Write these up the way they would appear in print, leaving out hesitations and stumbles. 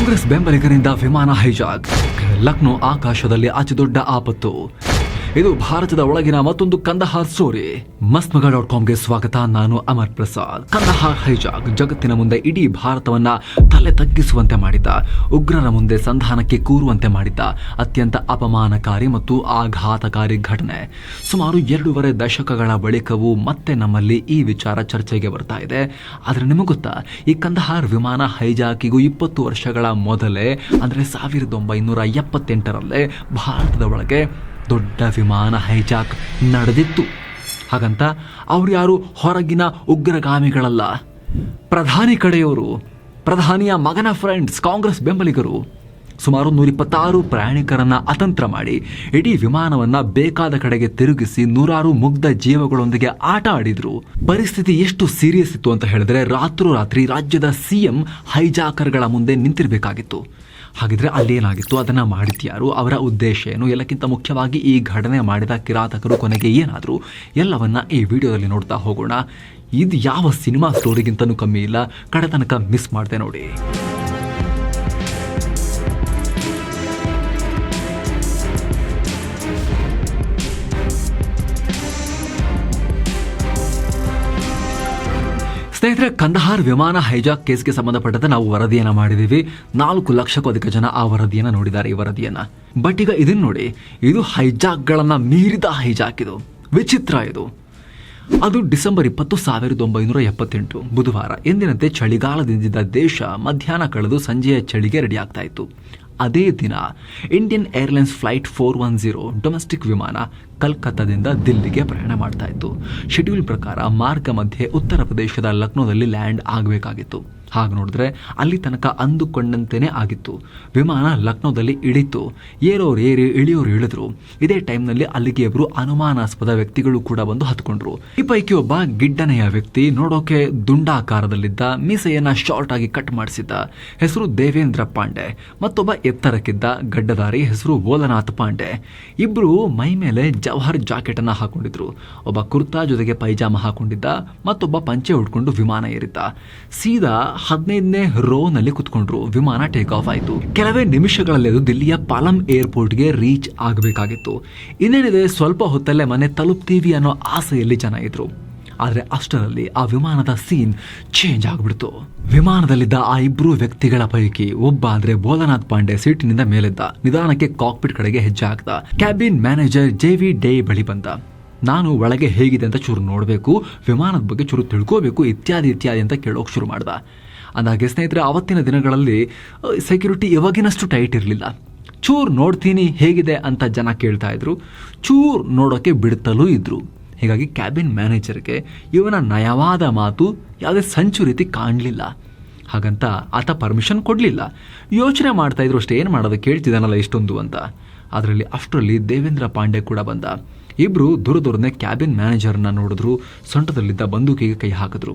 ಕಾಂಗ್ರೆಸ್ ಬೆಂಬಲಿಗರಿಂದ ವಿಮಾನ ಹೈಜಾಕ್. ಲಕ್ನೋ ಆಕಾಶದಲ್ಲಿ ಅತಿದೊಡ್ಡ ಆಪತ್ತು. ಇದು ಭಾರತದ ಒಳಗಿನ ಮತ್ತೊಂದು ಕಂದಹಾರ್ ಸ್ಟೋರಿ. ಮಸ್ತ್ಮಗ.ಕಾಮ್ಗೆ ಸ್ವಾಗತ. ನಾನು ಅಮರ್ ಪ್ರಸಾದ್. ಕಂದಹಾರ್ ಹೈಜಾಕ್ ಜಗತ್ತಿನ ಮುಂದೆ ಇಡೀ ಭಾರತವನ್ನ ತಲೆ ತಗ್ಗಿಸುವಂತೆ ಮಾಡಿದ್ದ, ಉಗ್ರರ ಮುಂದೆ ಸಂಧಾನಕ್ಕೆ ಕೂರುವಂತೆ ಮಾಡಿದ್ದ ಅತ್ಯಂತ ಅಪಮಾನಕಾರಿ ಮತ್ತು ಆಘಾತಕಾರಿ ಘಟನೆ. ಸುಮಾರು 2.5 ದಶಕಗಳ ಬಳಿಕವೂ ಮತ್ತೆ ನಮ್ಮಲ್ಲಿ ಈ ವಿಚಾರ ಚರ್ಚೆಗೆ ಬರ್ತಾ ಇದೆ. ಆದರೆ ನಿಮಗೆ ಗೊತ್ತಾ, ಈ ಕಂದಹಾರ್ ವಿಮಾನ ಹೈಜಾಕಿಗೂ 20 ವರ್ಷಗಳ ಮೊದಲೇ ಅಂದರೆ 1978ರಲ್ಲೇ ಭಾರತದ ಒಳಗೆ ದೊಡ್ಡ ವಿಮಾನ ಹೈಜಾಕ್ ನಡೆದಿತ್ತು. ಹಾಗಂತ ಅವ್ರು ಯಾರು ಹೊರಗಿನ ಉಗ್ರಗಾಮಿಗಳಲ್ಲ, ಪ್ರಧಾನಿ ಕಡೆಯವರು, ಪ್ರಧಾನಿಯ ಮಗನ ಫ್ರೆಂಡ್ಸ್, ಕಾಂಗ್ರೆಸ್ ಬೆಂಬಲಿಗರು. ಸುಮಾರು 126 ಪ್ರಯಾಣಿಕರನ್ನ ಅತಂತ್ರ ಮಾಡಿ ಇಡೀ ವಿಮಾನವನ್ನ ಬೇಕಾದ ಕಡೆಗೆ ತಿರುಗಿಸಿ ನೂರಾರು ಮುಗ್ಧ ಜೀವಗಳೊಂದಿಗೆ ಆಟ ಆಡಿದ್ರು. ಪರಿಸ್ಥಿತಿ ಎಷ್ಟು ಸೀರಿಯಸ್ ಇತ್ತು ಅಂತ ಹೇಳಿದ್ರೆ, ರಾತ್ರೋರಾತ್ರಿ ರಾಜ್ಯದ ಸಿಎಂ ಹೈಜಾಕರ್ಗಳ ಮುಂದೆ ನಿಂತಿರಬೇಕಾಗಿತ್ತು. ಹಾಗಿದ್ರೆ ಅಲ್ಲೇನಾಗಿತ್ತು, ಅದನ್ನ ಮಾಡಿದ್ಯಾರು, ಅವರ ಉದ್ದೇಶ ಏನು, ಎಲ್ಲಕ್ಕಿಂತ ಮುಖ್ಯವಾಗಿ ಈ ಘಟನೆ ಮಾಡಿದ ಕಿರಾತಕರು ಕೊನೆಗೆ ಏನಾದ್ರು, ಎಲ್ಲವನ್ನ ಈ ವಿಡಿಯೋದಲ್ಲಿ ನೋಡ್ತಾ ಹೋಗೋಣ. ಇದು ಯಾವ ಸಿನಿಮಾ ಸ್ಟೋರಿಗಿಂತನೂ ಕಮ್ಮಿ ಇಲ್ಲ. ಕಡೆ ತನಕ ಮಿಸ್ ಮಾಡ್ದೆ ನೋಡಿ. ಸ್ನೇಹಿತರೆ, ಕಂದಹಾರ್ ವಿಮಾನ ಹೈಜಾಕ್ ಕೇಸ್ಗೆ ಸಂಬಂಧಪಟ್ಟಂತೆ ನಾವು ವರದಿಯನ್ನ ಮಾಡಿದೀವಿ. 4 ಲಕ್ಷಕ್ಕೂ ಅಧಿಕ ಜನ ಆ ವರದಿಯನ್ನ ನೋಡಿದ್ದಾರೆ, ಈ ವರದಿಯನ್ನ. ಬಟ್ ಈಗ ಇದನ್ನ ನೋಡಿ, ಇದು ಹೈಜಾಕ್ಗಳನ್ನ ಮೀರಿದ ಹೈಜಾಕ್. ಇದು ವಿಚಿತ್ರ. ಇದು ಅದು ಡಿಸೆಂಬರ್ 20, 1978 ಬುಧವಾರ. ಎಂದಿನಂತೆ ಚಳಿಗಾಲದಿಂದಿದ್ದ ದೇಶ ಮಧ್ಯಾಹ್ನ ಕಳೆದು ಸಂಜೆಯ ಚಳಿಗೆ ರೆಡಿ ಆಗ್ತಾ ಇತ್ತು. ಅದೇ ದಿನ ಇಂಡಿಯನ್ ಏರ್ಲೈನ್ಸ್ ಫ್ಲೈಟ್ 410 ಡೊಮೆಸ್ಟಿಕ್ ವಿಮಾನ ಕಲ್ಕತ್ತಾದಿಂದ ದಿಲ್ಲಿಗೆ ಪ್ರಯಾಣ ಮಾಡ್ತಾ ಇತ್ತು. ಶೆಡ್ಯೂಲ್ ಪ್ರಕಾರ ಮಾರ್ಗ ಮಧ್ಯೆ ಉತ್ತರ ಪ್ರದೇಶದ ಲಕ್ನೋದಲ್ಲಿ ಲ್ಯಾಂಡ್ ಆಗಬೇಕಾಗಿತ್ತು. ಹಾಗೆ ನೋಡಿದ್ರೆ ಅಲ್ಲಿ ತನಕ ಅಂದುಕೊಂಡಂತೆಯೇ ಆಗಿತ್ತು. ವಿಮಾನ ಲಕ್ನೋದಲ್ಲಿ ಇಳಿತು. ಏರೋರು ಏರಿ, ಇಳಿಯೋರು ಇಳಿದ್ರು. ಇದೇ ಟೈಮ್ನಲ್ಲಿ ಅಲ್ಲಿಗೆ ಇಬ್ಬರು ಅನುಮಾನಾಸ್ಪದ ವ್ಯಕ್ತಿಗಳು ಕೂಡ ಬಂದು ಹತ್ಕೊಂಡ್ರು. ಈ ಪೈಕಿ ಒಬ್ಬ ಗಿಡ್ಡನೆಯ ವ್ಯಕ್ತಿ, ನೋಡೋಕೆ ದುಂಡಾಕಾರದಲ್ಲಿದ್ದ, ಮೀಸೆಯನ್ನ ಶಾರ್ಟ್ ಆಗಿ ಕಟ್ ಮಾಡಿಸಿದ್ದ, ಹೆಸರು ದೇವೇಂದ್ರ ಪಾಂಡೆ. ಮತ್ತೊಬ್ಬ ಎತ್ತರಕ್ಕಿದ್ದ ಗಡ್ಡಧಾರಿ, ಹೆಸರು ಭೋಲನಾಥ್ ಪಾಂಡೆ. ಇಬ್ರು ಮೈ ಮೇಲೆ ಜವಹರ್ ಜಾಕೆಟ್ ಅನ್ನ ಹಾಕೊಂಡಿದ್ರು. ಒಬ್ಬ ಕುರ್ತಾ ಜೊತೆಗೆ ಪೈಜಾಮ ಹಾಕೊಂಡಿದ್ದ, ಮತ್ತೊಬ್ಬ ಪಂಚೆ ಉಡ್ಕೊಂಡು ವಿಮಾನ ಏರಿದ್ದ. ಸೀದಾ 15ನೇ ರೋನಲ್ಲಿ ಕುತ್ಕೊಂಡ್ರು. ವಿಮಾನ ಟೇಕ್ ಆಫ್ ಆಯಿತು. ಕೆಲವೇ ನಿಮಿಷಗಳಲ್ಲಿ ಅದು ದಿಲ್ಲಿಯ ಪಾಲಂ ಏರ್ಪೋರ್ಟ್ಗೆ ರೀಚ್ ಆಗಬೇಕಾಗಿತ್ತು. ಇನ್ನೇನಿದೆ, ಸ್ವಲ್ಪ ಹೊತ್ತಲ್ಲೇ ಮನೆ ತಲುಪ್ತೀವಿ ಅನ್ನೋ ಆಸೆಯಲ್ಲಿ ಜನ ಇದ್ರು. ಆದರೆ ಅಷ್ಟರಲ್ಲಿ ಆ ವಿಮಾನದ ಸೀನ್ ಚೇಂಜ್ ಆಗ್ಬಿಡ್ತು. ವಿಮಾನದಲ್ಲಿದ್ದ ಆ ಇಬ್ರು ವ್ಯಕ್ತಿಗಳ ಪೈಕಿ ಒಬ್ಬ ಅಂದ್ರೆ ಭೋಲನಾಥ್ ಪಾಂಡೆ ಸೀಟಿನಿಂದ ಮೇಲೆದ್ದ. ನಿಧಾನಕ್ಕೆ ಕಾಕ್ಪಿಟ್ ಕಡೆಗೆ ಹೆಜ್ಜೆ ಹಾಕ್ದ. ಕ್ಯಾಬಿನ್ ಮ್ಯಾನೇಜರ್ JV ಡೇ ಬಳಿ ಬಂದ. ನಾನು ಒಳಗೆ ಹೇಗಿದೆ ಅಂತ ಚೂರು ನೋಡಬೇಕು, ವಿಮಾನದ ಬಗ್ಗೆ ಚೂರು ತಿಳ್ಕೋಬೇಕು, ಇತ್ಯಾದಿ ಅಂತ ಕೇಳೋಕೆ ಶುರು ಮಾಡ್ದ. ಅಂದಾಗೆ ಸ್ನೇಹಿತರೆ, ಆವತ್ತಿನ ದಿನಗಳಲ್ಲಿ ಸೆಕ್ಯೂರಿಟಿ ಇವಾಗಿನಷ್ಟು ಟೈಟ್ ಇರಲಿಲ್ಲ. ಚೂರು ನೋಡ್ತೀನಿ ಹೇಗಿದೆ ಅಂತ ಜನ ಕೇಳ್ತಾ ಇದ್ರು, ಚೂರು ನೋಡೋಕೆ ಬಿಡ್ತಲೂ ಇದ್ರು. ಹೀಗಾಗಿ ಕ್ಯಾಬಿನ್ ಮ್ಯಾನೇಜರ್ಗೆ ಇವನ ನಯವಾದ ಮಾತು ಯಾವುದೇ ಸಂಚು ರೀತಿ ಕಾಣಲಿಲ್ಲ. ಹಾಗಂತ ಆತ ಪರ್ಮಿಷನ್ ಕೊಡಲಿಲ್ಲ. ಯೋಚನೆ ಮಾಡ್ತಾ ಇದ್ರು ಅಷ್ಟೇ, ಏನು ಮಾಡೋದು, ಕೇಳ್ತಿದ್ದಾನಲ್ಲ ಇಷ್ಟೊಂದು ಅಂತ. ಅಷ್ಟರಲ್ಲಿ ದೇವೇಂದ್ರ ಪಾಂಡೆ ಕೂಡ ಬಂದ. ಇಬ್ರು ದೂರದೂರನೆ ಕ್ಯಾಬಿನ್ ಮ್ಯಾನೇಜರ್ನ ನೋಡಿದ್ರು. ಸೊಂಟದಲ್ಲಿದ್ದ ಬಂದೂಕಿಗೆ ಕೈ ಹಾಕಿದ್ರು.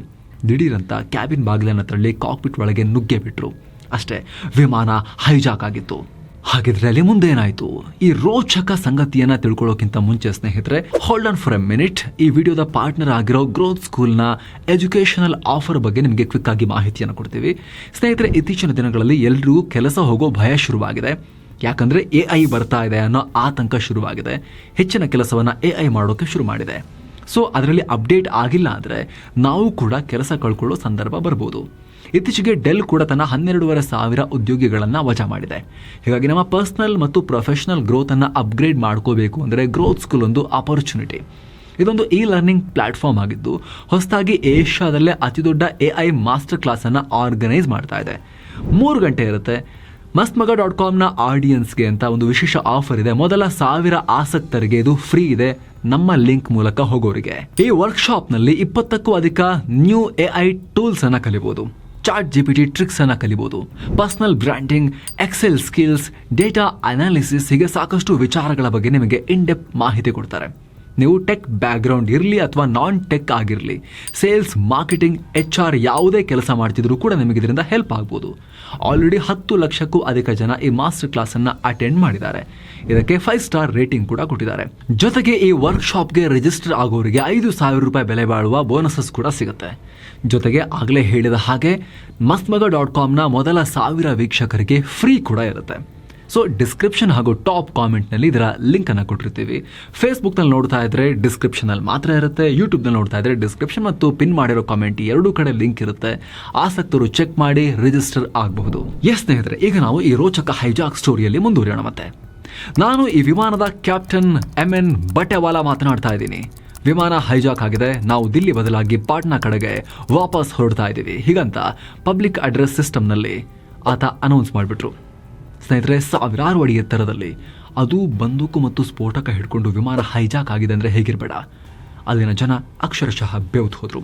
ದಿಢೀರಂತ ಕ್ಯಾಬಿನ್ ಬಾಗಿಲನ್ನು ತಳ್ಳಿ ಕಾಕ್ಪಿಟ್ ಒಳಗೆ ನುಗ್ಗೆ ಬಿಟ್ರು. ಅಷ್ಟೇ, ವಿಮಾನ ಹೈಜಾಕ್ ಆಗಿತ್ತು. ಹಾಗಿದ್ರೆ ಅಲ್ಲಿ ಮುಂದೆ ಏನಾಯ್ತು? ಈ ರೋಚಕ ಸಂಗತಿಯನ್ನ ತಿಳ್ಕೊಳ್ಳೋಕ್ಕಿಂತ ಮುಂಚೆ ಸ್ನೇಹಿತರೆ, hold on for A minute. ಈ ವಿಡಿಯೋದ ಪಾರ್ಟ್ನರ್ ಆಗಿರೋ ಗ್ರೋತ್ ಸ್ಕೂಲ್ನ ಎಜುಕೇಶನಲ್ ಆಫರ್ ಬಗ್ಗೆ ನಿಮಗೆ ಕ್ವಿಕ್ ಆಗಿ ಮಾಹಿತಿಯನ್ನು ಕೊಡ್ತೀವಿ. ಸ್ನೇಹಿತರೆ, ಇತ್ತೀಚಿನ ದಿನಗಳಲ್ಲಿ ಎಲ್ರಿಗೂ ಕೆಲಸ ಹೋಗೋ ಭಯ ಶುರುವಾಗಿದೆ. ಯಾಕಂದ್ರೆ AI ಬರ್ತಾ ಇದೆ ಅನ್ನೋ ಆತಂಕ ಶುರುವಾಗಿದೆ. ಹೆಚ್ಚಿನ ಕೆಲಸವನ್ನ AI ಮಾಡೋಕೆ ಶುರು ಮಾಡಿದೆ. ಸೊ ಅದರಲ್ಲಿ ಅಪ್ಡೇಟ್ ಆಗಿಲ್ಲ ಅಂದ್ರೆ ನಾವು ಕೂಡ ಕೆಲಸ ಕಳ್ಕೊಳ್ಳೋ ಸಂದರ್ಭ ಬರ್ಬೋದು. ಇತ್ತೀಚೆಗೆ ಡೆಲ್ ಕೂಡ ತನ್ನ 12,500 ಉದ್ಯೋಗಿಗಳನ್ನ ವಜಾ ಮಾಡಿದೆ. ಹೀಗಾಗಿ ನಮ್ಮ ಪರ್ಸನಲ್ ಮತ್ತು ಪ್ರೊಫೆಷನಲ್ ಗ್ರೋತ್ ಅನ್ನ ಅಪ್ಗ್ರೇಡ್ ಮಾಡ್ಕೋಬೇಕು ಅಂದ್ರೆ ಗ್ರೋತ್ ಸ್ಕೂಲ್ ಒಂದು ಆಪರ್ಚುನಿಟಿ. ಇದೊಂದು ಲರ್ನಿಂಗ್ ಪ್ಲಾಟ್ಫಾರ್ಮ್ ಆಗಿದ್ದು, ಹೊಸದಾಗಿ ಏಷ್ಯಾದಲ್ಲೇ ಅತಿದೊಡ್ಡ AI ಮಾಸ್ಟರ್ ಕ್ಲಾಸ್ ಅನ್ನ ಆರ್ಗನೈಸ್ ಮಾಡ್ತಾ ಇದೆ. 3 ಗಂಟೆ ಇರುತ್ತೆ. ಮಸ್ತ್ಮಗ.ಕಾಮ್ನ ಆಡಿಯನ್ಸ್ಗೆ ಅಂತ ಒಂದು ವಿಶೇಷ ಆಫರ್ ಇದೆ. ಮೊದಲ 1000 ಆಸಕ್ತರಿಗೆ ಇದು ಫ್ರೀ ಇದೆ, ನಮ್ಮ ಲಿಂಕ್ ಮೂಲಕ ಹೋಗೋರಿಗೆ. ಈ ವರ್ಕ್ಶಾಪ್ ನಲ್ಲಿ 20ಕ್ಕೂ ಅಧಿಕ ನ್ಯೂ AI ಟೂಲ್ಸ್ ಅನ್ನ ಕಲಿಬಹುದು. ಚಾಟ್ GPT ಟ್ರಿಕ್ಸ್ ಅನ್ನ ಕಲಿಬಹುದು. Personal branding, Excel skills, data analysis, ಹೀಗೆ ಸಾಕಷ್ಟು ವಿಚಾರಗಳ ಬಗ್ಗೆ ನಿಮಗೆ ಇನ್ ಡೆಪ್ತ್ ಮಾಹಿತಿ ಕೊಡ್ತಾರೆ. ನೀವು ಟೆಕ್ ಬ್ಯಾಕ್ಗ್ರೌಂಡ್ ಇರಲಿ ಅಥವಾ ನಾನ್ ಟೆಕ್ ಆಗಿರಲಿ, ಸೇಲ್ಸ್, ಮಾರ್ಕೆಟಿಂಗ್, HR ಯಾವುದೇ ಕೆಲಸ ಮಾಡ್ತಿದ್ರು ಕೂಡ ನಿಮಗೆ ಇದರಿಂದ ಹೆಲ್ಪ್ ಆಗ್ಬೋದು. ಆಲ್ರೆಡಿ 10 ಲಕ್ಷಕ್ಕೂ ಅಧಿಕ ಜನ ಈ ಮಾಸ್ಟರ್ ಕ್ಲಾಸ್ ಅನ್ನ ಅಟೆಂಡ್ ಮಾಡಿದ್ದಾರೆ. ಇದಕ್ಕೆ 5 ಸ್ಟಾರ್ ರೇಟಿಂಗ್ ಕೂಡ ಕೊಟ್ಟಿದ್ದಾರೆ. ಜೊತೆಗೆ ಈ ವರ್ಕ್ಶಾಪ್ಗೆ ರಿಜಿಸ್ಟರ್ ಆಗೋರಿಗೆ 5,000 ರೂಪಾಯಿ ಬೆಲೆ ಬಾಳುವ ಬೋನಸಸ್ ಕೂಡ ಸಿಗುತ್ತೆ. ಜೊತೆಗೆ ಆಗಲೇ ಹೇಳಿದ ಹಾಗೆ mastmag.comನ ಮೊದಲ 1000 ವೀಕ್ಷಕರಿಗೆ ಫ್ರೀ ಕೂಡ ಇರುತ್ತೆ. ಸೊ ಡಿಸ್ಕ್ರಿಪ್ಷನ್ ಹಾಗೂ ಟಾಪ್ ಕಾಮೆಂಟ್ನಲ್ಲಿ ಇದರ ಲಿಂಕ್ ಅನ್ನು ಕೊಟ್ಟಿರ್ತೀವಿ. ಫೇಸ್ಬುಕ್ನಲ್ಲಿ ನೋಡ್ತಾ ಇದ್ರೆ ಡಿಸ್ಕ್ರಿಪ್ಷನಲ್ಲಿ ಮಾತ್ರ ಇರುತ್ತೆ, ಯೂಟ್ಯೂಬ್ನಲ್ಲಿ ನೋಡ್ತಾ ಇದ್ರೆ ಡಿಸ್ಕ್ರಿಪ್ಷನ್ ಮತ್ತು ಪಿನ್ ಮಾಡಿರೋ ಕಾಮೆಂಟ್ ಎರಡೂ ಕಡೆ ಲಿಂಕ್ ಇರುತ್ತೆ. ಆಸಕ್ತರು ಚೆಕ್ ಮಾಡಿ ರಿಜಿಸ್ಟರ್ ಆಗಬಹುದು. ಸ್ನೇಹಿತರೆ, ಈಗ ನಾವು ಈ ರೋಚಕ ಹೈಜಾಕ್ ಸ್ಟೋರಿಯಲ್ಲಿ ಮುಂದುವರಿಯೋಣ. ಮತ್ತೆ ನಾನು ಈ ವಿಮಾನದ ಕ್ಯಾಪ್ಟನ್ MN ಬಟೆವಾಲಾ ಮಾತನಾಡ್ತಾ ಇದ್ದೀನಿ. ವಿಮಾನ ಹೈಜಾಕ್ ಆಗಿದೆ, ನಾವು ದಿಲ್ಲಿ ಬದಲಾಗಿ ಪಾಟ್ನಾ ಕಡೆಗೆ ವಾಪಸ್ ಹೊರಡ್ತಾ ಇದ್ದೀವಿ ಹೀಗಂತ ಪಬ್ಲಿಕ್ ಅಡ್ರೆಸ್ ಸಿಸ್ಟಮ್ನಲ್ಲಿ ಆತ ಅನೌನ್ಸ್ ಮಾಡಿಬಿಟ್ರು. ಸ್ನೇಹಿತರೆ, 1000 ಅಡಿ ಎತ್ತರದಲ್ಲಿ ಅದು ಬಂದೂಕು ಮತ್ತು ಸ್ಫೋಟಕ ಹಿಡ್ಕೊಂಡು ವಿಮಾನ ಹೈಜಾಕ್ ಆಗಿದೆ ಅಂದರೆ ಹೇಗಿರಬೇಡ. ಅಲ್ಲಿನ ಜನ ಅಕ್ಷರಶಃ ಬೆವ್ತು ಹೋದ್ರು.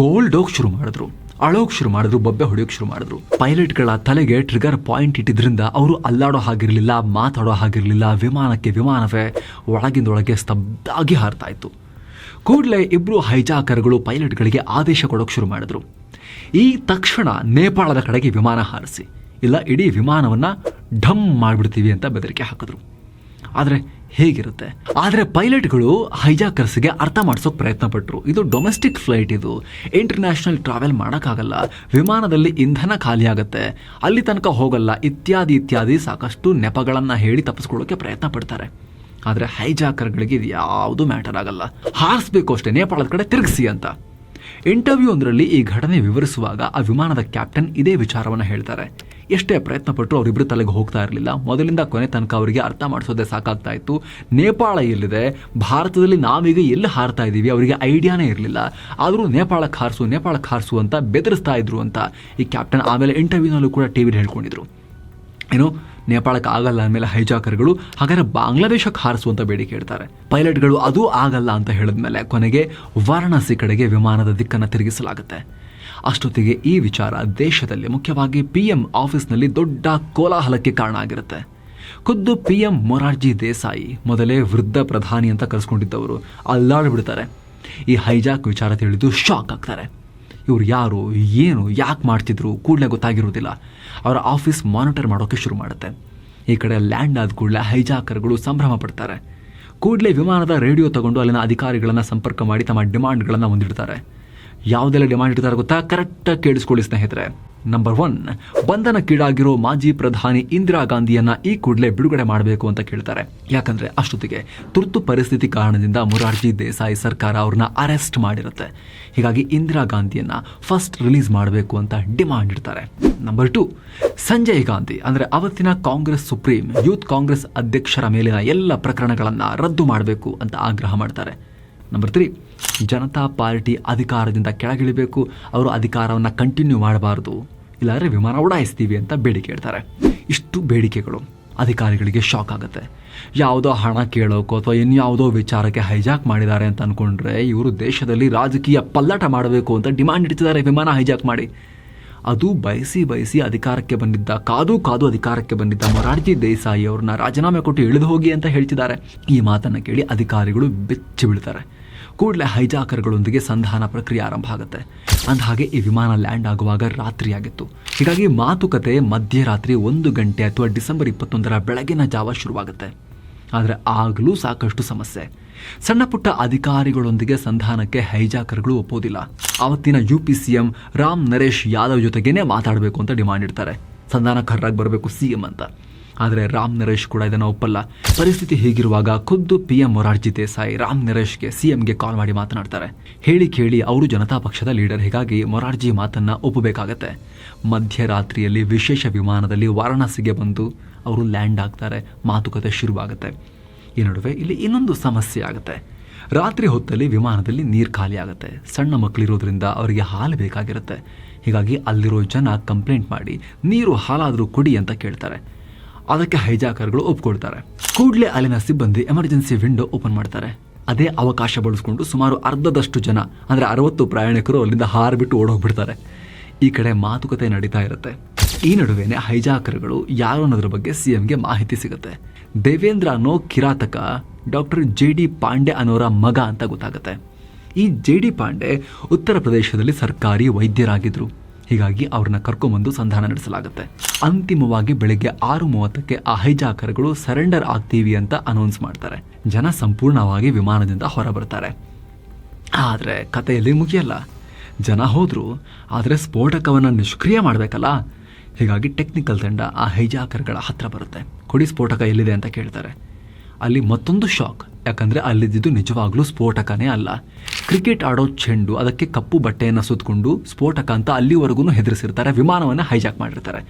ಗೋಲ್ಡೋಗ್ ಶುರು ಮಾಡಿದ್ರು, ಅಳೋಕ್ ಶುರು ಮಾಡಿದ್ರು, ಬೊಬ್ಬೆ ಹೊಡೆಯೋಕೆ ಶುರು ಮಾಡಿದ್ರು. ಪೈಲಟ್ಗಳ ತಲೆಗೆ ಟ್ರಿಗರ್ ಪಾಯಿಂಟ್ ಇಟ್ಟಿದ್ರಿಂದ ಅವರು ಅಲ್ಲಾಡೋ ಹಾಗಿರಲಿಲ್ಲ, ಮಾತಾಡೋ ಹಾಗಿರಲಿಲ್ಲ. ವಿಮಾನವೇ ಒಳಗಿಂದೊಳಗೆ ಸ್ತಬ್ಧಾಗಿ ಹಾರ್ತಾ ಇತ್ತು. ಕೂಡಲೇ ಇಬ್ರು ಹೈಜಾಕರ್ಗಳು ಪೈಲಟ್ಗಳಿಗೆ ಆದೇಶ ಕೊಡೋಕೆ ಶುರು ಮಾಡಿದ್ರು. ಈ ತಕ್ಷಣ ನೇಪಾಳದ ಕಡೆಗೆ ವಿಮಾನ ಹಾರಿಸಿ, ಇಲ್ಲ ಇಡೀ ವಿಮಾನವನ್ನ ಢಮ್ ಮಾಡಿಬಿಡ್ತೀವಿ ಅಂತ ಬೆದರಿಕೆ ಹಾಕಿದ್ರು. ಆದರೆ ಹೇಗಿರುತ್ತೆ? ಆದರೆ ಪೈಲಟ್ಗಳು ಹೈಜಾಕರ್ಸ್ಗೆ ಅರ್ಥ ಮಾಡಿಸೋಕೆ ಪ್ರಯತ್ನ ಪಟ್ಟರು. ಇದು ಡೊಮೆಸ್ಟಿಕ್ ಫ್ಲೈಟ್, ಇದು ಇಂಟರ್ನ್ಯಾಷನಲ್ ಟ್ರಾವೆಲ್ ಮಾಡೋಕ್ಕಾಗಲ್ಲ, ವಿಮಾನದಲ್ಲಿ ಇಂಧನ ಖಾಲಿ ಆಗುತ್ತೆ, ಅಲ್ಲಿ ತನಕ ಹೋಗಲ್ಲ, ಇತ್ಯಾದಿ ಸಾಕಷ್ಟು ನೆಪಗಳನ್ನು ಹೇಳಿ ತಪ್ಪಿಸ್ಕೊಳ್ಳೋಕೆ ಪ್ರಯತ್ನ ಪಡ್ತಾರೆ. ಆದರೆ ಹೈಜಾಕರ್ಗಳಿಗೆ ಇದು ಯಾವುದು ಮ್ಯಾಟರ್ ಆಗಲ್ಲ. ಹಾರಿಸ್ಬೇಕು ಅಷ್ಟೇ, ನೇಪಾಳದ ಕಡೆ ತಿರುಗಿಸಿ ಅಂತ. ಇಂಟರ್ವ್ಯೂ ಒಂದರಲ್ಲಿ ಈ ಘಟನೆ ವಿವರಿಸುವಾಗ ಆ ವಿಮಾನದ ಕ್ಯಾಪ್ಟನ್ ಇದೇ ವಿಚಾರವನ್ನು ಹೇಳ್ತಾರೆ. ಎಷ್ಟೇ ಪ್ರಯತ್ನ ಪಟ್ಟರು ಅವರಿಬ್ಬರು ತಲೆಗೆ ಹೋಗ್ತಾ ಇರಲಿಲ್ಲ. ಮೊದಲಿಂದ ಕೊನೆ ತನಕ ಅವರಿಗೆ ಅರ್ಥ ಮಾಡಿಸೋದೇ ಸಾಕಾಗ್ತಾ ಇತ್ತು. ನೇಪಾಳ ಎಲ್ಲಿದೆ, ಭಾರತದಲ್ಲಿ ನಾವೀಗ ಎಲ್ಲಿ ಹಾರ್ತಾ ಇದ್ದೀವಿ ಅವರಿಗೆ ಐಡಿಯಾನೇ ಇರಲಿಲ್ಲ. ಆದರೂ ನೇಪಾಳಕ್ಕೆ ಹಾರಿಸು ಅಂತ ಬೆದರಿಸ್ತಾ ಇದ್ರು ಅಂತ ಈ ಕ್ಯಾಪ್ಟನ್ ಆಮೇಲೆ ಇಂಟರ್ವ್ಯೂನಲ್ಲೂ ಕೂಡ ಟಿವಿಲಿ ಹೇಳ್ಕೊಂಡಿದ್ರು. ಏನು, ನೇಪಾಳಕ್ಕೆ ಆಗಲ್ಲ ಅಂದಮೇಲೆ ಹೈಜಾಕರ್ಗಳು ಹಾಗಾದ್ರೆ ಬಾಂಗ್ಲಾದೇಶಕ್ಕೆ ಹಾರಿಸುವಂತ ಬೇಡಿಕೆ ಇಡ್ತಾರೆ. ಪೈಲಟ್ಗಳು ಅದು ಆಗಲ್ಲ ಅಂತ ಹೇಳಿದ್ಮೇಲೆ ಕೊನೆಗೆ ವಾರಣಾಸಿ ಕಡೆಗೆ ವಿಮಾನದ ದಿಕ್ಕನ್ನು ತಿರುಗಿಸಲಾಗುತ್ತೆ. ಅಷ್ಟೊತ್ತಿಗೆ ಈ ವಿಚಾರ ದೇಶದಲ್ಲಿ ಮುಖ್ಯವಾಗಿ PM ಆಫೀಸ್ನಲ್ಲಿ ದೊಡ್ಡ ಕೋಲಾಹಲಕ್ಕೆ ಕಾರಣ ಆಗಿರುತ್ತೆ. ಖುದ್ದು PM ಮೊರಾರ್ಜಿ ದೇಸಾಯಿ, ಮೊದಲೇ ವೃದ್ಧ ಪ್ರಧಾನಿ ಅಂತ ಕರೆಸ್ಕೊಂಡಿದ್ದವರು, ಅಲ್ಲಾಡ್ಬಿಡ್ತಾರೆ. ಈ ಹೈಜಾಕ್ ವಿಚಾರ ತಿಳಿದು ಶಾಕ್ ಆಗ್ತಾರೆ. ಇವ್ರು ಯಾರು, ಏನು, ಯಾಕೆ ಮಾಡ್ತಿದ್ರು ಕೂಡಲೇ ಗೊತ್ತಾಗಿರೋದಿಲ್ಲ. ಅವರ ಆಫೀಸ್ ಮಾನಿಟರ್ ಮಾಡೋಕೆ ಶುರು ಮಾಡುತ್ತೆ. ಈ ಕಡೆ ಲ್ಯಾಂಡ್ ಆದ ಕೂಡಲೇ ಹೈಜಾಕರ್ಗಳು ಸಂಭ್ರಮ ಪಡ್ತಾರೆ. ಕೂಡಲೇ ವಿಮಾನದ ರೇಡಿಯೋ ತಗೊಂಡು ಅಲ್ಲಿನ ಅಧಿಕಾರಿಗಳನ್ನು ಸಂಪರ್ಕ ಮಾಡಿ ತಮ್ಮ ಡಿಮಾಂಡ್ಗಳನ್ನು ಮುಂದಿಡ್ತಾರೆ. ಯಾವುದೆಲ್ಲ ಡಿಮಾಂಡ್ ಇಡ್ತಾರೆ ಗೊತ್ತಾ? ಕರೆಕ್ಟಾಗಿ ಕೇಳಿಸ್ಕೊಳ್ಳಿ ಸ್ನೇಹಿತರೆ. ನಂಬರ್ 1, ಬಂಧನಕ್ಕೀಡಾಗಿರೋ ಮಾಜಿ ಪ್ರಧಾನಿ ಇಂದಿರಾ ಗಾಂಧಿಯನ್ನ ಈ ಕೂಡಲೇ ಬಿಡುಗಡೆ ಮಾಡಬೇಕು ಅಂತ ಕೇಳ್ತಾರೆ. ಯಾಕಂದ್ರೆ ಅಷ್ಟೊತ್ತಿಗೆ ತುರ್ತು ಪರಿಸ್ಥಿತಿ ಕಾರಣದಿಂದ ಮೊರಾರ್ಜಿ ದೇಸಾಯಿ ಸರ್ಕಾರ ಅವ್ರನ್ನ ಅರೆಸ್ಟ್ ಮಾಡಿರುತ್ತೆ. ಹೀಗಾಗಿ ಇಂದಿರಾ ಗಾಂಧಿಯನ್ನ ಫಸ್ಟ್ ರಿಲೀಸ್ ಮಾಡಬೇಕು ಅಂತ ಡಿಮಾಂಡ್ ಇಡ್ತಾರೆ. ನಂಬರ್ 2, ಸಂಜಯ್ ಗಾಂಧಿ ಅಂದ್ರೆ ಅವತ್ತಿನ ಕಾಂಗ್ರೆಸ್ ಸುಪ್ರೀಂ ಯೂತ್ ಕಾಂಗ್ರೆಸ್ ಅಧ್ಯಕ್ಷರ ಮೇಲಿನ ಎಲ್ಲ ಪ್ರಕರಣಗಳನ್ನ ರದ್ದು ಮಾಡಬೇಕು ಅಂತ ಆಗ್ರಹ ಮಾಡ್ತಾರೆ. ನಂಬರ್ 3, ಜನತಾ ಪಾರ್ಟಿ ಅಧಿಕಾರದಿಂದ ಕೆಳಗಿಳಿಬೇಕು, ಅವರು ಅಧಿಕಾರವನ್ನು ಕಂಟಿನ್ಯೂ ಮಾಡಬಾರ್ದು, ಇಲ್ಲಾಂದರೆ ವಿಮಾನ ಉಡಾಯಿಸ್ತೀವಿ ಅಂತ ಬೇಡಿಕೆ ಇಡ್ತಾರೆ. ಇಷ್ಟು ಬೇಡಿಕೆಗಳು ಅಧಿಕಾರಿಗಳಿಗೆ ಶಾಕ್ ಆಗುತ್ತೆ. ಯಾವುದೋ ಹಣ ಕೇಳೋಕೋ ಅಥವಾ ಇನ್ಯಾವುದೋ ವಿಚಾರಕ್ಕೆ ಹೈಜಾಕ್ ಮಾಡಿದ್ದಾರೆ ಅಂತ ಅಂದ್ಕೊಂಡ್ರೆ ಇವರು ದೇಶದಲ್ಲಿ ರಾಜಕೀಯ ಪಲ್ಲಟ ಮಾಡಬೇಕು ಅಂತ ಡಿಮಾಂಡ್ ಇಡ್ತಿದ್ದಾರೆ ವಿಮಾನ ಹೈಜಾಕ್ ಮಾಡಿ. ಅದು ಬಯಸಿ ಅಧಿಕಾರಕ್ಕೆ ಬಂದಿದ್ದ, ಕಾದು ಅಧಿಕಾರಕ್ಕೆ ಬಂದಿದ್ದ ಮೊರಾರ್ಜಿ ದೇಸಾಯಿ ಅವ್ರನ್ನ ರಾಜೀನಾಮೆ ಕೊಟ್ಟು ಇಳಿದು ಹೋಗಿ ಅಂತ ಹೇಳ್ತಿದ್ದಾರೆ. ಈ ಮಾತನ್ನು ಕೇಳಿ ಅಧಿಕಾರಿಗಳು ಬೆಚ್ಚಿ ಬೀಳ್ತಾರೆ. ಕೂಡಲೇ ಹೈಜಾಕರ್ಗಳೊಂದಿಗೆ ಸಂಧಾನ ಪ್ರಕ್ರಿಯೆ ಆರಂಭ ಆಗುತ್ತೆ. ಅಂದಹಾಗೆ ಈ ವಿಮಾನ ಲ್ಯಾಂಡ್ ಆಗುವಾಗ ರಾತ್ರಿಯಾಗಿತ್ತು. ಹೀಗಾಗಿ ಮಾತುಕತೆ ಮಧ್ಯರಾತ್ರಿ 1 ಗಂಟೆ ಅಥವಾ ಡಿಸೆಂಬರ್ 21 ಬೆಳಗಿನ ಜಾವ ಶುರುವಾಗುತ್ತೆ. ಆದರೆ ಆಗಲೂ ಸಾಕಷ್ಟು ಸಮಸ್ಯೆ. ಸಣ್ಣ ಪುಟ್ಟ ಅಧಿಕಾರಿಗಳೊಂದಿಗೆ ಸಂಧಾನಕ್ಕೆ ಹೈಜಾಕರ್ಗಳು ಒಪ್ಪೋದಿಲ್ಲ. ಆವತ್ತಿನ UP CM ರಾಮ್ ನರೇಶ್ ಯಾದವ್ ಜೊತೆಗೇನೆ ಮಾತಾಡಬೇಕು ಅಂತ ಡಿಮಾಂಡ್ ಇಡ್ತಾರೆ. ಸಂಧಾನಕಾರರಾಗಿ ಬರಬೇಕು CM ಅಂತ. ಆದರೆ ರಾಮ್ ನರೇಶ್ ಕೂಡ ಇದನ್ನು ಒಪ್ಪಲ್ಲ. ಪರಿಸ್ಥಿತಿ ಹೀಗಿರುವಾಗ ಖುದ್ದು PM ಮೊರಾರ್ಜಿ ದೇಸಾಯಿ ರಾಮ್ ನರೇಶ್ಗೆ CMಗೆ ಕಾಲ್ ಮಾಡಿ ಮಾತನಾಡ್ತಾರೆ. ಕೇಳಿ ಅವರು ಜನತಾ ಪಕ್ಷದ ಲೀಡರ್, ಹೀಗಾಗಿ ಮೊರಾರ್ಜಿ ಮಾತನ್ನ ಒಪ್ಪಬೇಕಾಗತ್ತೆ. ಮಧ್ಯರಾತ್ರಿಯಲ್ಲಿ ವಿಶೇಷ ವಿಮಾನದಲ್ಲಿ ವಾರಣಾಸಿಗೆ ಬಂದು ಅವರು ಲ್ಯಾಂಡ್ ಆಗ್ತಾರೆ. ಮಾತುಕತೆ ಶುರುವಾಗುತ್ತೆ. ಈ ನಡುವೆ ಇಲ್ಲಿ ಇನ್ನೊಂದು ಸಮಸ್ಯೆ ಆಗುತ್ತೆ. ರಾತ್ರಿ ಹೊತ್ತಲ್ಲಿ ವಿಮಾನದಲ್ಲಿ ನೀರು ಖಾಲಿ ಆಗುತ್ತೆ. ಸಣ್ಣ ಮಕ್ಕಳಿರೋದ್ರಿಂದ ಅವರಿಗೆ ಹಾಲು ಬೇಕಾಗಿರುತ್ತೆ. ಹೀಗಾಗಿ ಅಲ್ಲಿರೋ ಜನ ಕಂಪ್ಲೇಂಟ್ ಮಾಡಿ ನೀರು ಹಾಲಾದರೂ ಕೊಡಿ ಅಂತ ಕೇಳ್ತಾರೆ. ಅದಕ್ಕೆ ಹೈಜಾಕರ್ಗಳು ಒಪ್ಕೊಳ್ತಾರೆ. ಕೂಡಲೇ ಅಲ್ಲಿನ ಸಿಬ್ಬಂದಿ ಎಮರ್ಜೆನ್ಸಿ ವಿಂಡೋ ಓಪನ್ ಮಾಡ್ತಾರೆ. ಅದೇ ಅವಕಾಶ ಬಳಸ್ಕೊಂಡು ಸುಮಾರು ಅರ್ಧದಷ್ಟು ಜನ ಅಂದರೆ 60 ಪ್ರಯಾಣಿಕರು ಅಲ್ಲಿಂದ ಹಾರಿಬಿಟ್ಟು ಓಡೋಗ್ಬಿಡ್ತಾರೆ. ಈ ಕಡೆ ಮಾತುಕತೆ ನಡೀತಾ ಇರುತ್ತೆ. ಈ ನಡುವೆನೆ ಹೈಜಾಕರ್ಗಳು ಯಾರು ಅನ್ನೋದ್ರ ಬಗ್ಗೆ CMಗೆ ಮಾಹಿತಿ ಸಿಗುತ್ತೆ. ದೇವೇಂದ್ರ ಅನ್ನೋ ಕಿರಾತಕ ಡಾಕ್ಟರ್ JD ಪಾಂಡೆ ಅನ್ನೋರ ಮಗ ಅಂತ ಗೊತ್ತಾಗುತ್ತೆ. ಈ JD ಪಾಂಡೆ ಉತ್ತರ ಪ್ರದೇಶದಲ್ಲಿ ಸರ್ಕಾರಿ ವೈದ್ಯರಾಗಿದ್ರು. ಹೀಗಾಗಿ ಅವ್ರನ್ನ ಕರ್ಕೊಂಬಂದು ಸಂಧಾನ ನಡೆಸಲಾಗುತ್ತೆ. ಅಂತಿಮವಾಗಿ ಬೆಳಗ್ಗೆ 6:30ಕ್ಕೆ ಆ ಹೈಜಾಕರ್ಗಳು ಸರೆಂಡರ್ ಆಗ್ತೀವಿ ಅಂತ ಅನೌನ್ಸ್ ಮಾಡ್ತಾರೆ. ಜನ ಸಂಪೂರ್ಣವಾಗಿ ವಿಮಾನದಿಂದ ಹೊರಬರ್ತಾರೆ. ಆದರೆ ಕಥೆಯಲ್ಲಿ ಮುಗಿಯಲ್ಲ. ಜನ ಹೋದ್ರು, ಆದರೆ ಸ್ಫೋಟಕವನ್ನು ನಿಷ್ಕ್ರಿಯ ಮಾಡಬೇಕಲ್ಲ. ಹೀಗಾಗಿ ಟೆಕ್ನಿಕಲ್ ತಂಡ ಆ ಹೈಜಾಕರ್ಗಳ ಹತ್ರ ಬರುತ್ತೆ. ಕೊಡಿ ಸ್ಫೋಟಕ ಎಲ್ಲಿದೆ ಅಂತ ಕೇಳ್ತಾರೆ. ಅಲ್ಲಿ ಮತ್ತೊಂದು ಶಾಕ್, ಯಾಕಂದರೆ ಅಲ್ಲಿದ್ದು ನಿಜವಾಗ್ಲೂ ಸ್ಫೋಟಕನೇ ಅಲ್ಲ. ಕ್ರಿಕೆಟ್ ಆಡೋ ಚೆಂಡು, ಅದಕ್ಕೆ ಕಪ್ಪು ಬಟ್ಟೆಯನ್ನು ಸುತ್ತಕೊಂಡು ಸ್ಫೋಟಕ ಅಂತ ಅಲ್ಲಿವರೆಗೂ ಹೆದರಿಸಿರ್ತಾರೆ. ವಿಮಾನವನ್ನು ಹೈಜಾಕ್ ಮಾಡಿರ್ತಾರೆ.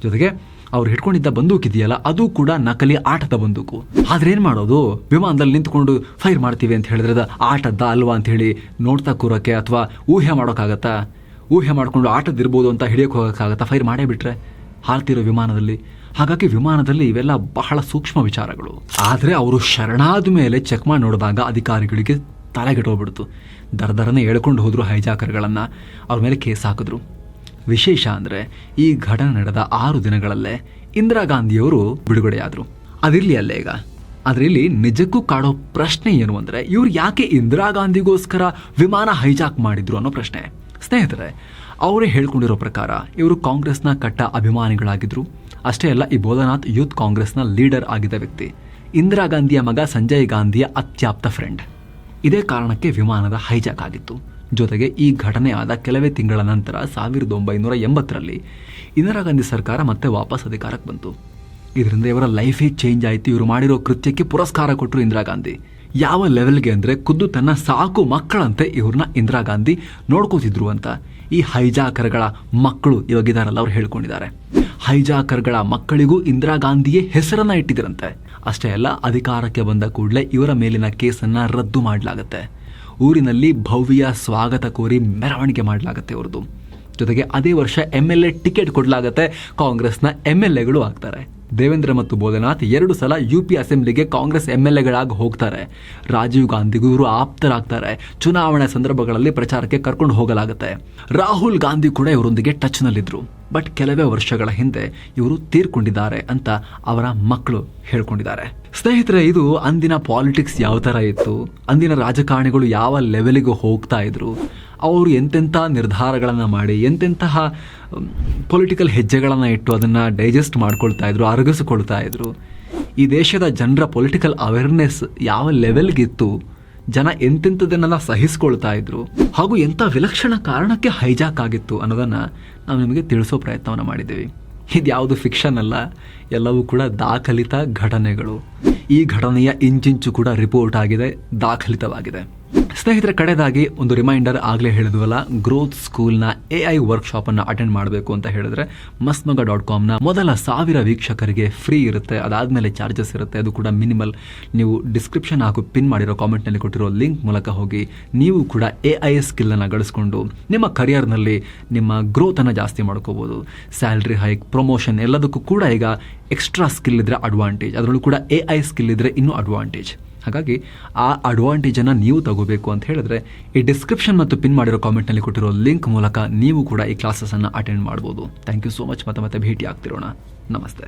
ಜೊತೆಗೆ ಅವ್ರು ಹಿಡ್ಕೊಂಡಿದ್ದ ಬಂದೂಕಿದೆಯಲ್ಲ, ಅದು ಕೂಡ ನಕಲಿ ಆಟದ ಬಂದೂಕು. ಆದ್ರೆ ಏನು ಮಾಡೋದು, ವಿಮಾನದಲ್ಲಿ ನಿಂತ್ಕೊಂಡು ಫೈರ್ ಮಾಡ್ತೀವಿ ಅಂತ ಹೇಳಿದ್ರೆ ಅದು ಆಟದ ಅಲ್ವಾ ಅಂತ ಹೇಳಿ ನೋಡ್ತಾ ಕೂರೋಕ್ಕೆ ಅಥವಾ ಊಹೆ ಮಾಡೋಕ್ಕಾಗತ್ತಾ? ಊಹೆ ಮಾಡಿಕೊಂಡು ಆಟದಿರ್ಬೋದು ಅಂತ ಹಿಡಿಯೋಕೆ ಹೋಗೋಕ್ಕಾಗತ್ತಾ? ಫೈರ್ ಮಾಡೇ ಬಿಟ್ರೆ ಹಾರ್ತಿರೋ ವಿಮಾನದಲ್ಲಿ. ಹಾಗಾಗಿ ವಿಮಾನದಲ್ಲಿ ಇವೆಲ್ಲ ಬಹಳ ಸೂಕ್ಷ್ಮ ವಿಚಾರಗಳು. ಆದರೆ ಅವರು ಶರಣಾದ ಮೇಲೆ ಚೆಕ್ ಮಾಡಿ ನೋಡಿದಾಗ ಅಧಿಕಾರಿಗಳಿಗೆ ತಲೆಗೆಟ್ಟೋಗ್ಬಿಡ್ತು. ದರದರನೇ ಹೇಳ್ಕೊಂಡು ಹೋದ್ರು ಹೈಜಾಕರ್ಗಳನ್ನು. ಅವ್ರ ಮೇಲೆ ಕೇಸ್ ಹಾಕಿದ್ರು. ವಿಶೇಷ ಅಂದರೆ ಈ ಘಟನೆ ನಡೆದ 6 ದಿನಗಳಲ್ಲೇ ಇಂದಿರಾ ಗಾಂಧಿಯವರು ಬಿಡುಗಡೆಯಾದರು. ಅದಿರಲಿ ಅಲ್ಲೇ ಈಗ. ಆದರೆ ಇಲ್ಲಿ ನಿಜಕ್ಕೂ ಕಾಡೋ ಪ್ರಶ್ನೆ ಏನು ಅಂದರೆ, ಇವ್ರು ಯಾಕೆ ಇಂದಿರಾ ಗಾಂಧಿಗೋಸ್ಕರ ವಿಮಾನ ಹೈಜಾಕ್ ಮಾಡಿದ್ರು ಅನ್ನೋ ಪ್ರಶ್ನೆ. ಸ್ನೇಹಿತರೆ, ಅವರೇ ಹೇಳ್ಕೊಂಡಿರೋ ಪ್ರಕಾರ ಇವರು ಕಾಂಗ್ರೆಸ್ನ ಕಟ್ಟ ಅಭಿಮಾನಿಗಳಾಗಿದ್ದರು. ಅಷ್ಟೇ ಅಲ್ಲ, ಈ ಬೋಧನಾಥ್ ಯೂತ್ ಕಾಂಗ್ರೆಸ್ನ ಲೀಡರ್ ಆಗಿದ್ದ ವ್ಯಕ್ತಿ. ಇಂದಿರಾ ಗಾಂಧಿಯ ಮಗ ಸಂಜಯ್ ಗಾಂಧಿಯ ಅತ್ಯಾಪ್ತ ಫ್ರೆಂಡ್. ಇದೇ ಕಾರಣಕ್ಕೆ ವಿಮಾನದ ಹೈಜಾಕ್ ಆಗಿತ್ತು. ಜೊತೆಗೆ ಈ ಘಟನೆ ಆದ ಕೆಲವೇ ತಿಂಗಳ ನಂತರ 1980ರಲ್ಲಿ ಇಂದಿರಾ ಗಾಂಧಿ ಸರ್ಕಾರ ಮತ್ತೆ ವಾಪಸ್ ಅಧಿಕಾರಕ್ಕೆ ಬಂತು. ಇದರಿಂದ ಇವರ ಲೈಫೇ ಚೇಂಜ್ ಆಯಿತು. ಇವರು ಮಾಡಿರೋ ಕೃತ್ಯಕ್ಕೆ ಪುರಸ್ಕಾರ ಕೊಟ್ಟರು ಇಂದಿರಾ ಗಾಂಧಿ. ಯಾವ ಲೆವೆಲ್ಗೆ ಅಂದರೆ, ಖುದ್ದು ತನ್ನ ಸಾಕು ಮಕ್ಕಳಂತೆ ಇವ್ರನ್ನ ಇಂದಿರಾ ಗಾಂಧಿ ನೋಡ್ಕೋತಿದ್ರು ಅಂತ ಈ ಹೈಜಾಕರ್ಗಳ ಮಕ್ಕಳು ಇವಾಗಿದಾರಲ್ಲ ಅವ್ರು ಹೇಳ್ಕೊಂಡಿದ್ದಾರೆ. ಹೈಜಾಕರ್ಗಳ ಮಕ್ಕಳಿಗೂ ಇಂದಿರಾ ಗಾಂಧಿಯೇ ಹೆಸರನ್ನ ಇಟ್ಟಿದ್ದರಂತೆ. ಅಷ್ಟೇ ಅಲ್ಲ, ಅಧಿಕಾರಕ್ಕೆ ಬಂದ ಕೂಡಲೇ ಇವರ ಮೇಲಿನ ಕೇಸನ್ನು ರದ್ದು ಮಾಡಲಾಗುತ್ತೆ. ಊರಿನಲ್ಲಿ ಭವ್ಯ ಸ್ವಾಗತ ಕೋರಿ ಮೆರವಣಿಗೆ ಮಾಡಲಾಗುತ್ತೆ ಅವ್ರದ್ದು. ಜೊತೆಗೆ ಅದೇ ವರ್ಷ MLA ಟಿಕೆಟ್ ಕೊಡಲಾಗುತ್ತೆ. ಕಾಂಗ್ರೆಸ್ನ MLAಗಳು ಆಗ್ತಾರೆ. ದೇವೇಂದ್ರ ಮತ್ತು ಬೋಧನಾಥ್ 2 ಸಲ UP ಅಸೆಂಬ್ಲಿಗೆ ಕಾಂಗ್ರೆಸ್ MLAಗಳಾಗಿ ಹೋಗ್ತಾರೆ. ರಾಜೀವ್ ಗಾಂಧಿಗೂ ಇವರು ಆಪ್ತರಾಗ್ತಾರೆ. ಚುನಾವಣೆ ಸಂದರ್ಭಗಳಲ್ಲಿ ಪ್ರಚಾರಕ್ಕೆ ಕರ್ಕೊಂಡು ಹೋಗಲಾಗುತ್ತೆ. ರಾಹುಲ್ ಗಾಂಧಿ ಕೂಡ ಇವರೊಂದಿಗೆ ಟಚ್ನಲ್ಲಿದ್ದರು. ಬಟ್ ಕೆಲವೇ ವರ್ಷಗಳ ಹಿಂದೆ ಇವರು ತೀರ್ಕೊಂಡಿದ್ದಾರೆ ಅಂತ ಅವರ ಮಕ್ಕಳು ಹೇಳ್ಕೊಂಡಿದ್ದಾರೆ. ಸ್ನೇಹಿತರೆ, ಇದು ಅಂದಿನ ಪಾಲಿಟಿಕ್ಸ್ ಯಾವ ಥರ ಇತ್ತು, ಅಂದಿನ ರಾಜಕಾರಣಿಗಳು ಯಾವ ಲೆವೆಲಿಗೆ ಹೋಗ್ತಾ ಇದ್ರು, ಅವರು ಎಂತೆಂಥ ನಿರ್ಧಾರಗಳನ್ನು ಮಾಡಿ ಎಂತೆಂತಹ ಪೊಲಿಟಿಕಲ್ ಹೆಜ್ಜೆಗಳನ್ನು ಇಟ್ಟು ಅದನ್ನು ಡೈಜೆಸ್ಟ್ ಮಾಡ್ಕೊಳ್ತಾ ಇದ್ರು, ಅರಗಿಸಿಕೊಳ್ತಾ ಇದ್ರು. ಈ ದೇಶದ ಜನರ ಪೊಲಿಟಿಕಲ್ ಅವೇರ್ನೆಸ್ ಯಾವ ಲೆವೆಲ್ಗಿತ್ತು, ಜನ ಎಂತೆಂಥದನ್ನೆಲ್ಲ ಸಹಿಸ್ಕೊಳ್ತಾ ಇದ್ರು, ಹಾಗೂ ಎಂಥ ವಿಲಕ್ಷಣ ಕಾರಣಕ್ಕೆ ಹೈಜಾಕ್ ಆಗಿತ್ತು ಅನ್ನೋದನ್ನು ನಾವು ನಿಮಗೆ ತಿಳಿಸೋ ಪ್ರಯತ್ನವನ್ನು ಮಾಡಿದ್ದೀವಿ. ಇದ್ಯಾವುದು ಫಿಕ್ಷನ್ ಅಲ್ಲ, ಎಲ್ಲವೂ ಕೂಡ ದಾಖಲಿತ ಘಟನೆಗಳು. ಈ ಘಟನೆಯ ಇಂಚಿಂಚು ಕೂಡ ರಿಪೋರ್ಟ್ ಆಗಿದೆ, ದಾಖಲಿತವಾಗಿದೆ. ಸ್ನೇಹಿತರ, ಕಡೆದಾಗಿ ಒಂದು ರಿಮೈಂಡರ್, ಆಗಲೇ ಹೇಳಿದ್ವಲ್ಲ, ಗ್ರೋತ್ ಸ್ಕೂಲ್ನ AI ವರ್ಕ್ಶಾಪನ್ನು ಅಟೆಂಡ್ ಮಾಡಬೇಕು ಅಂತ ಹೇಳಿದ್ರೆ mastmaga.comನ ಮೊದಲ 1000 ವೀಕ್ಷಕರಿಗೆ ಫ್ರೀ ಇರುತ್ತೆ. ಅದಾದಮೇಲೆ ಚಾರ್ಜಸ್ ಇರುತ್ತೆ, ಅದು ಕೂಡ ಮಿನಿಮಲ್. ನೀವು ಡಿಸ್ಕ್ರಿಪ್ಷನ್ ಹಾಗೂ ಪಿನ್ ಮಾಡಿರೋ ಕಾಮೆಂಟ್ನಲ್ಲಿ ಕೊಟ್ಟಿರೋ ಲಿಂಕ್ ಮೂಲಕ ಹೋಗಿ ನೀವು ಕೂಡ AI ಸ್ಕಿಲ್ಲನ್ನು ಗಳಿಸ್ಕೊಂಡು ನಿಮ್ಮ ಕರಿಯರ್ನಲ್ಲಿ ನಿಮ್ಮ ಗ್ರೋತನ್ನು ಜಾಸ್ತಿ ಮಾಡ್ಕೋಬೋದು. ಸ್ಯಾಲ್ರಿ ಹೈಕ್, ಪ್ರಮೋಷನ್ ಎಲ್ಲದಕ್ಕೂ ಕೂಡ ಈಗ ಎಕ್ಸ್ಟ್ರಾ ಸ್ಕಿಲ್ ಇದ್ದರೆ ಅಡ್ವಾಂಟೇಜ್, ಅದರಲ್ಲೂ ಕೂಡ AI ಸ್ಕಿಲ್ ಇದ್ದರೆ ಇನ್ನೂ ಅಡ್ವಾಂಟೇಜ್. ಹಾಗಾಗಿ ಆ ಅಡ್ವಾಂಟೇಜನ್ನು ನೀವು ತಗೋಬೇಕು ಅಂತ ಹೇಳಿದ್ರೆ ಈ ಡಿಸ್ಕ್ರಿಪ್ಷನ್ ಮತ್ತು ಪಿನ್ ಮಾಡಿರೋ ಕಾಮೆಂಟ್ನಲ್ಲಿ ಕೊಟ್ಟಿರೋ ಲಿಂಕ್ ಮೂಲಕ ನೀವು ಕೂಡ ಈ ಕ್ಲಾಸಸನ್ನು ಅಟೆಂಡ್ ಮಾಡ್ಬೋದು. Thank you so much. ಮತ್ತೆ ಭೇಟಿ ಆಗ್ತಿರೋಣ. ನಮಸ್ತೆ.